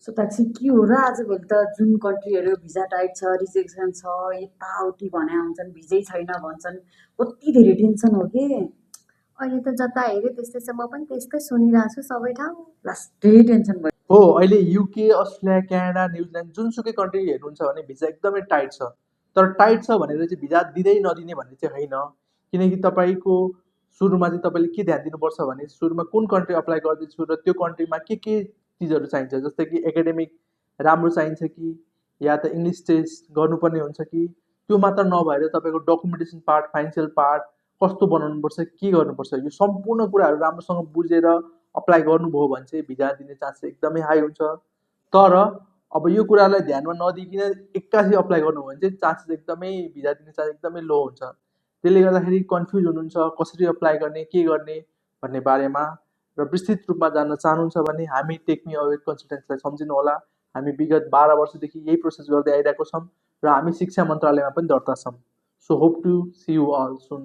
So ताकि के हो र आजभोलि त जुन कन्ट्रीहरू भिजा टाइट छ, रिजेक्सन छ, यताउति भने हुन्छन्, भिजै छैन भन्छन्। कति धेरै टेन्सन हो के। अहिले त जता हेऱ्यो त्यस्तै छ, म पनि त्यस्तै सुनिरहेको छु सबै ठाउँ। लास्टै टेन्सन भयो। हो अहिले युके, अस्ट्रेलिया, क्यानाडा, न्युजिल्यान्ड जुनसुकै कन्ट्री हेर्नुहुन्छ भने भिजा एकदमै टाइट छ। तर टाइट छ भनेर चाहिँ भिजा दिँदै नदिने भन्ने चाहिँ होइन, किनकि तपाईँको सुरुमा चाहिँ तपाईँले के ध्यान दिनुपर्छ भने सुरुमा कुन कन्ट्री अप्लाई गर्दैछु र त्यो कन्ट्रीमा के चिजहरू चाहिन्छ, जस्तै कि एकाडेमिक राम्रो चाहिन्छ कि या त इङ्ग्लिस टेस्ट गर्नुपर्ने हुन्छ कि, त्यो मात्र नभएर तपाईँको डकुमेन्टेसन पार्ट, फाइनेन्सियल पार्ट कस्तो बनाउनुपर्छ, के गर्नुपर्छ, यो सम्पूर्ण कुराहरू राम्रोसँग बुझेर अप्लाई गर्नुभयो भने चाहिँ भिजा दिने चान्स एकदमै हाई हुन्छ। तर अब यो कुरालाई ध्यानमा नदिकन एक्कासी अप्लाई गर्नुभयो भने चाहिँ चान्सेस एकदमै भिजा दिने चान्स एकदमै लो हुन्छ। त्यसले गर्दाखेरि कन्फ्युज हुनुहुन्छ कसरी अप्लाई गर्ने, के गर्ने भन्ने बारेमा र विस्तृत रूपमा जान्न चाहनुहुन्छ भने हामी टेक्मी अवेर कन्सल्टेन्सीलाई सम्झिनु होला। हामी विगत 12 वर्षदेखि यही प्रोसेस गर्दै आइरहेको छौँ र हामी शिक्षा मन्त्रालयमा पनि दर्ता छौँ। So hope to see you all soon.